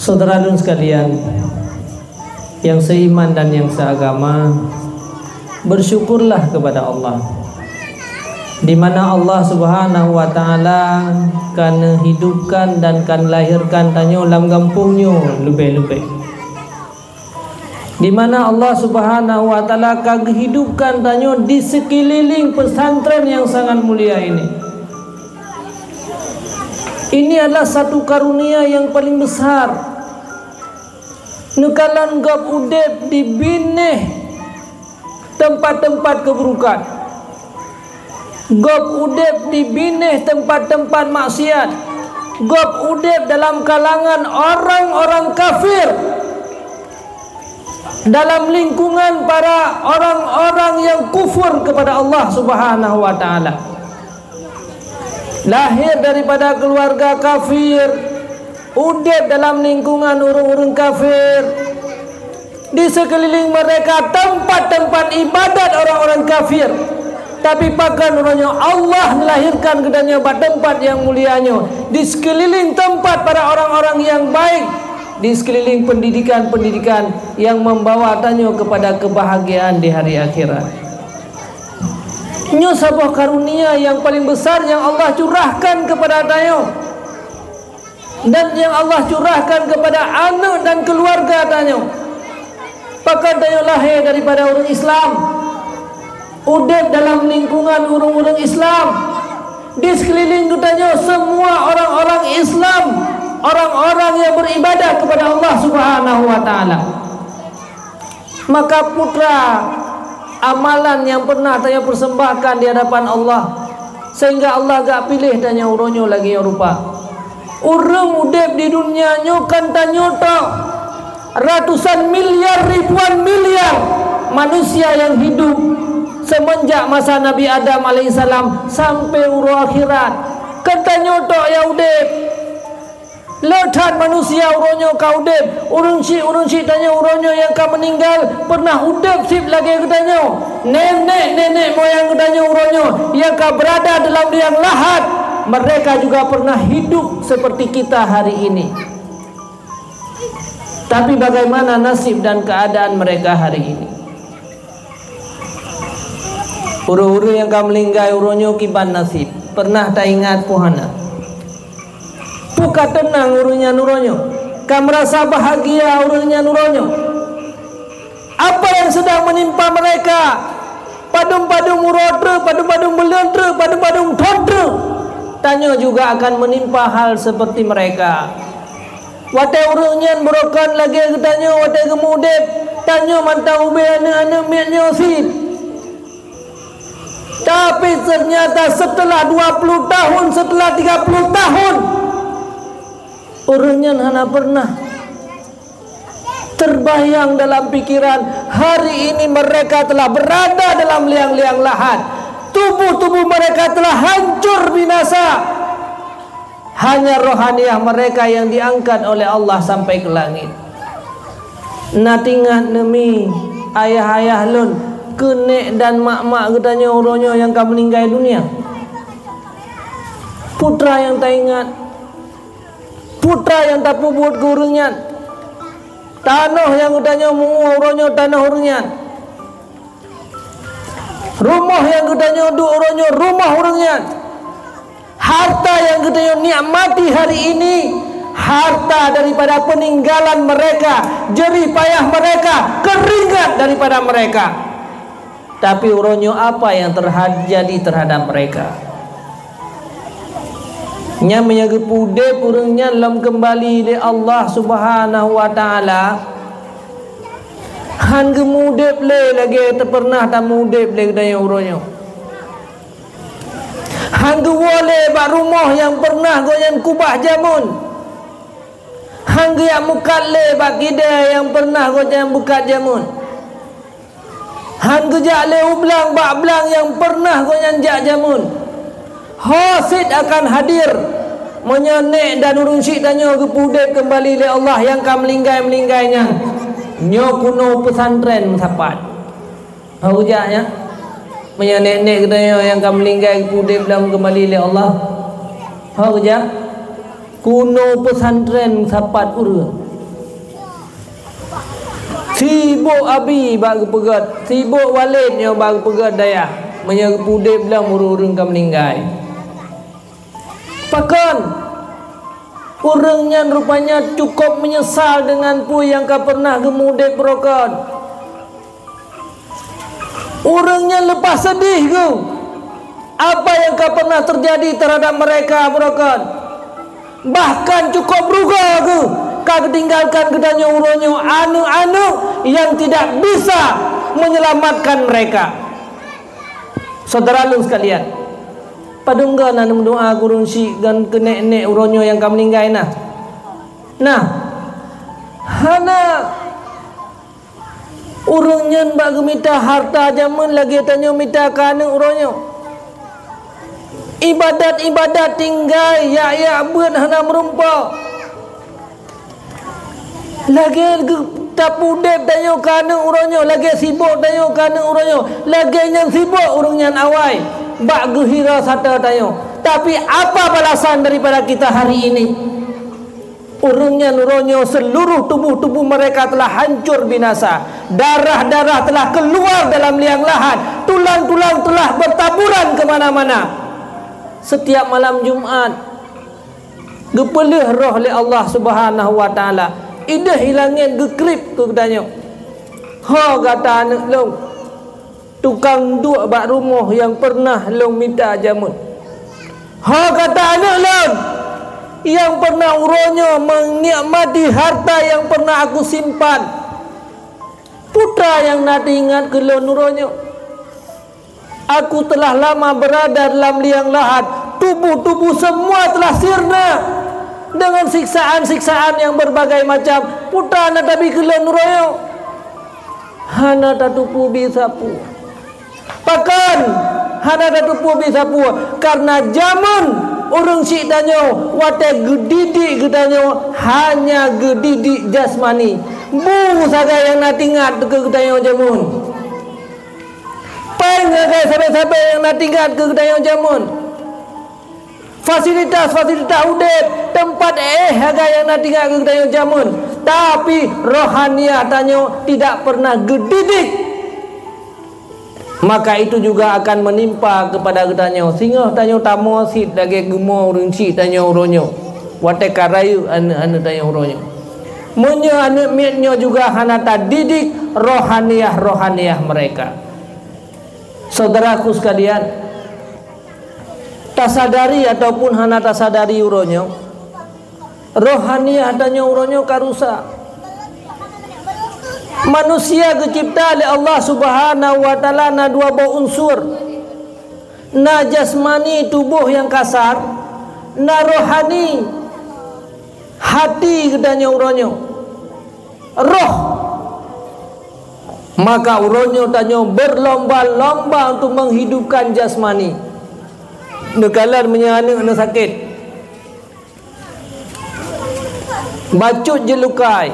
Saudara-saudara sekalian yang seiman dan yang seagama, bersyukurlah kepada Allah, di mana Allah Subhanahu wa taala kan hidupkan dan kan lahirkan tanyo dalam kampungnya lebih-lebih. Di mana Allah Subhanahu wa taala kan hidupkan tanyo di sekeliling pesantren yang sangat mulia ini. Ini adalah satu karunia yang paling besar. Nukalan gap udep di binih tempat-tempat keburukan, gap udep di binih tempat-tempat maksiat, gap udep dalam kalangan orang-orang kafir, dalam lingkungan para orang-orang yang kufur kepada Allah Subhanahu wa taala. Lahir daripada keluarga kafir, udep dalam lingkungan orang-orang kafir. Di sekeliling mereka tempat-tempat ibadat orang-orang kafir, tapi bahkan orangnya Allah melahirkan kedanya tempat yang mulianya. Di sekeliling tempat para orang-orang yang baik, di sekeliling pendidikan-pendidikan yang membawa tanya kepada kebahagiaan di hari akhirat. Ini sebuah karunia yang paling besar yang Allah curahkan kepada tayo, dan yang Allah curahkan kepada anak dan keluarga tayo. Bahkan tayo lahir daripada orang Islam, udep dalam lingkungan orang-orang Islam. Di sekeliling kitanya semua orang-orang Islam, orang-orang yang beribadah kepada Allah Subhanahu wa taala. Maka putra amalan yang pernah tanya persembahkan di hadapan Allah, sehingga Allah gak pilih tanya uronyo lagi yang rupa. Urang udep di dunia nyokan tanya tak ratusan miliar, ribuan miliar manusia yang hidup semenjak masa Nabi Adam alaihissalam sampai uro akhirat. Katanya tak ya udep letan manusia uronyo kau udep, urun-si tanya uronyo yang kau meninggal pernah udep sip lagi katanya. Nenek moyang katanya uronyo yang kau berada dalam liang lahat, mereka juga pernah hidup seperti kita hari ini. Tapi bagaimana nasib dan keadaan mereka hari ini? Uru-uru yang kau melinggai uronyo kiban nasib, pernah tak ingat puhana? Buka tenang urunya nuronyo, kau merasa bahagia urunya nuronyo. Apa yang sedang menimpa mereka? Padung-padung murodre, padung-padung belendre, padung-padung todre, tanya juga akan menimpa hal seperti mereka. Wate urunya merokan lagi tanya, wate kemudep tanya mantau ube anak-anak miaknya osid. Tapi ternyata setelah 20 tahun, setelah 30 tahun, orangnya hana pernah terbayang dalam pikiran hari ini mereka telah berada dalam liang-liang lahat. Tubuh-tubuh mereka telah hancur binasa. Hanya rohaniah mereka yang diangkat oleh Allah sampai ke langit. Natingat nemi ayah-ayah lun, kenek dan mak-mak katanya orangnya yang kau meninggal dunia. Putra yang tak ingat, putra yang tak pubut ke urunyan, tanah yang katanya urunyo tanah urunyan, rumah yang katanya urunyo rumah urunyan, harta yang katanya nikmati hari ini, harta daripada peninggalan mereka, jerih payah mereka, keringat daripada mereka. Tapi urunyo apa yang terjadi terhadap mereka? Nya menjaga pude purungnya dalam kembali di Allah Subhanahu wa taala. Han gemudep le lagi terpernah tak mudep le daya uronyo. Han gewole bak rumah yang pernah goyan kubah jamun. Han ge mukat le bak kidai yang pernah goyan bukat jamun. Han gejak le ublang bak belang yang pernah goyan jak jamun. Hasid akan hadir menyenek dan urun syik tanya kepudek kembali oleh Allah yang kam melinggai-melinggainya. Nyo kuno pesantren sapat. Hujahnya menyenek-nek katanya yang kam melinggai kepudek dalam kembali oleh Allah. Hujah kuno pesantren sapat urun. Sibuk abi bagi pegat, sibuk walidnya bagi pegat daya. Menyerap udip dalam urung kam meninggal. Pakan orangnya rupanya cukup menyesal dengan pu yang kau pernah gemudip brokan. Orangnya lepas sedih ke apa yang kau pernah terjadi terhadap mereka brokan. Bahkan cukup ruga ke kau tinggalkan gedanya urunyo anu-anu yang tidak bisa menyelamatkan mereka. Saudara lu sekalian, padungga na doa kurun si dan kenek-nek urunyo yang kau meninggal nah. Nah, hana urunnya bagi minta harta jaman lagi tanya minta kana urunyo. Ibadat tinggal ya buat hana merumpah. Lagi tapu dep tanyo kana uronyo, lagi sibuk tanyo kana uronyo, lagi yang sibuk urungnya awai bak gehira sata tanyo. Tapi apa balasan daripada kita hari ini? Urungnya uronyo seluruh tubuh mereka telah hancur binasa. Darah-darah telah keluar dalam liang lahat, tulang-tulang telah bertaburan kemana-mana. Setiap malam Jumat gepelih roh oleh Allah Subhanahu wa taala. Idah hilangin gekrip ke katanya. Ha kata anak long, tukang duk bak rumah yang pernah long minta jamun. Ha kata anak long, yang pernah uronyo menikmati harta yang pernah aku simpan. Putra yang nak ingat ke long uronyo. Aku telah lama berada dalam liang lahat, tubuh semua telah sirna dengan siksaan-siksaan yang berbagai macam. Putra nak tabi kelan royo hana tatupu bisapu. Pakan hana tatupu bisapu karena zaman orang sik tanyo wate gedidik gedanyo hanya gedidik jasmani. Bu saga yang nak tingkat ke gedanyo jamun. Pai ngagai sampai yang nak tingkat ke gedanyo jamun. Fasilitas udip tempat harga yang nak tinggal ke gedanya jamun, tapi rohaniah tanyo tidak pernah gedidik. Maka itu juga akan menimpa kepada gedanya. Sehingga tanyo tamo sit lagi gemo urunci tanyo uronyo wate karayu anu tanyo uronyo munyo anu mietnyo juga hana didik rohaniah mereka. Saudaraku sekalian, tasadari ataupun hana tasadari uronyo rohaniah adanya uronyo karusa. Manusia dicipta oleh Allah Subhanahu wa taala na dua unsur, na jasmani tubuh yang kasar, na rohani hati gedanya uronyo roh. Maka uronyo tanyo berlomba-lomba untuk menghidupkan jasmani. Nekalan menyanak nak sakit, bacut jelukai,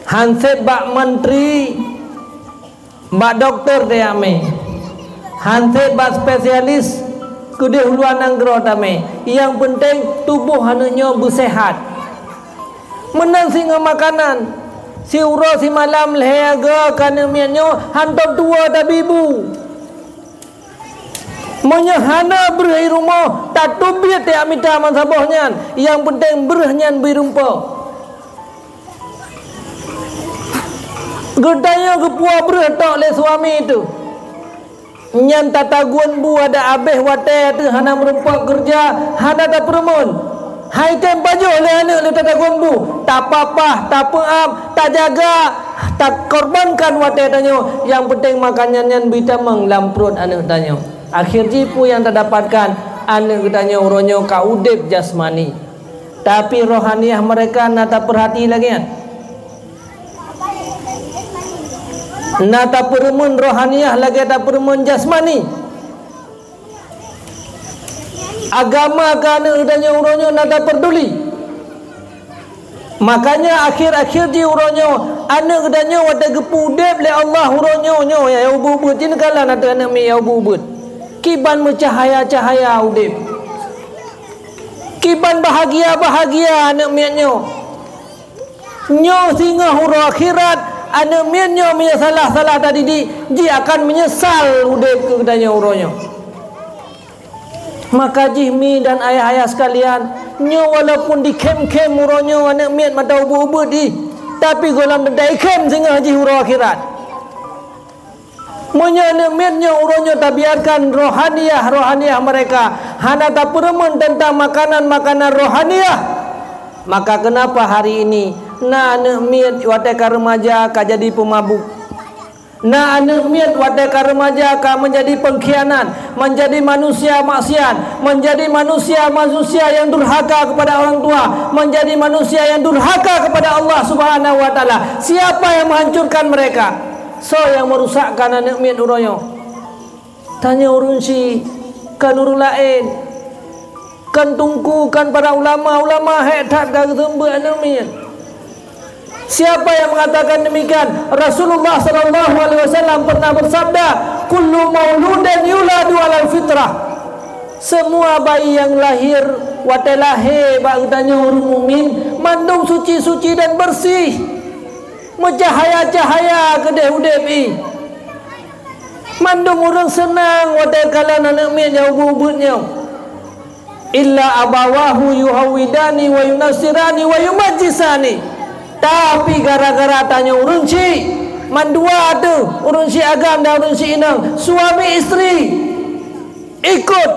hanset bak menteri, bak doktor teame, hanset bak spesialis kude huluan anggro tame. Yang penting tubuh hananya bersehat. Menang singa makanan, si uro si malam lehaga kana mianyo hantam tua tabibu. Menyahana berhi rumah tak tubiat ya minta mansabahnya. Yang penting berhnyan berumpa. Gedanya kepua berh tak oleh suami itu. Nyan tataguan bu ada abeh wate tu hana merumpa kerja hana tak permun. Hai tem baju oleh anak le tataguan bu. Tak apa-apa, tak peam, tak jaga, tak korbankan wate tanyo. Yang penting makannya nyan bitamang lamprut anak tanyo. Akhir jipu yang terdapatkan anak katanya uronyo kaudip jasmani, tapi rohaniah mereka nata perhati lagi kan. Nata peremun rohaniah lagi tak peremun jasmani. Agama kana katanya uronyo nata peduli. Makanya akhir-akhir ji uronyo anak katanya wada gepudep le Allah uronyo nyo ya ubud jin kala nata anak mi ya ubud. Kiban mencahaya-cahaya udip, kiban bahagia-bahagia anak miatnyo nyo singa huru akhirat anak miannya punya salah-salah tadi ji akan menyesal udep ke tanya uronyo. Maka jihmi dan ayah-ayah sekalian, nyo walaupun di kem-kem uronyo anak mian mata ubu-ubu di, tapi golam dendai kem sehingga haji hura akhirat. Monya anak miannya uronyo tak biarkan rohaniah mereka hana tak peremun tentang makanan-makanan rohaniah. Maka kenapa hari ini anak miat wateka remaja ka jadi pemabuk, anak miat wateka remaja ka menjadi pengkhianat, menjadi manusia maksiat, menjadi manusia yang durhaka kepada orang tua, menjadi manusia yang durhaka kepada Allah Subhanahu wa taala. Siapa yang menghancurkan mereka? So yang merusakkan anak miat uroyo. Tanya urun si kan urun lain, kan tungkukan para ulama hebat dah tembe anak miat. Siapa yang mengatakan demikian? Rasulullah sallallahu alaihi wasallam pernah bersabda, kullu mauludin yuladu alal fitrah. Semua bayi yang lahir watai lahir bak tanya orang mukmin mandung suci-suci dan bersih. Mencahaya-cahaya kedai udepi. Mandung orang senang watai kalan anak miat yang ubud-ubudnya. Illa abawahu yuhawidani wa yunasirani wa yumajjisani. Tapi gara-gara tanya urun si mandua tu, urun si agam dan urun si inang, suami isteri ikut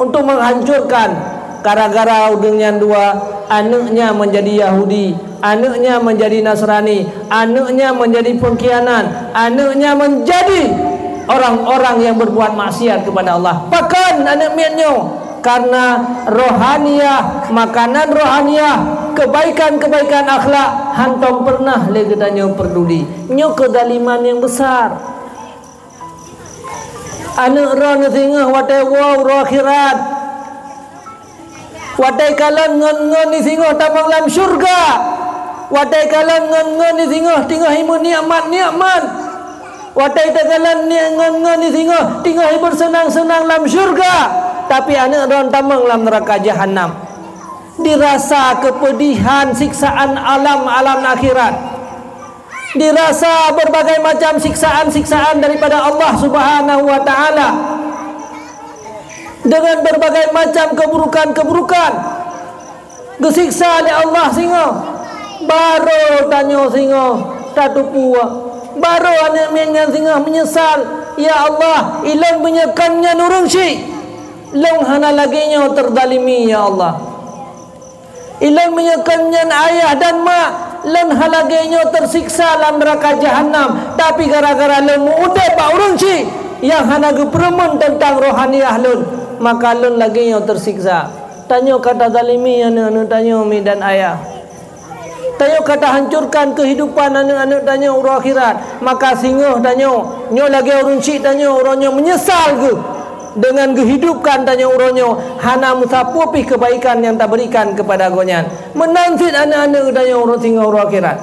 untuk menghancurkan. Gara-gara udengnya dua, anaknya menjadi Yahudi, anaknya menjadi Nasrani, anaknya menjadi pengkhianat, anaknya menjadi orang-orang yang berbuat maksiat kepada Allah. Bahkan anak miatnya karena rohaniah, makanan rohaniah, kebaikan-kebaikan akhlak hantam pernah lagi tanya peduli. Nyo kedaliman yang besar. Anak ron tengah watai wow roh akhirat. Watai kalan ngon-ngon ni tengah tamang dalam syurga. Watai kalan ngon-ngon ni tengah himun nikmat-nikmat. Watai kalan ngon-ngon ni tengah bersenang-senang dalam syurga. Tapi anak ron tamang dalam neraka jahanam. Dirasa kepedihan siksaan alam akhirat, dirasa berbagai macam siksaan daripada Allah Subhanahu wa taala, dengan berbagai macam keburukan disiksa oleh Allah singo. Baru tanya singo tatu puak, baru anak menyan singo menyesal, ya Allah ilang menyekannya nurung si long hana laginya terdalimi, ya Allah ilang menyekannya ayah dan mak len halagenya tersiksa dalam neraka jahanam. Tapi gara-gara len muudai pak urun si yang hana gepremen tentang rohaniah len, maka len laginya tersiksa. Tanya kata zalimi anak-anak, tanya umi dan ayah, tanya kata hancurkan kehidupan anak-anak, tanya urang akhirat. Maka singoh tanya nyo lagi urun si tanya urangnya menyesal ke dengan kehidupan tanya uronyo hana musapupi kebaikan yang tak berikan kepada gonyan menansit anak-anak tanya urang singoh urang akhirat.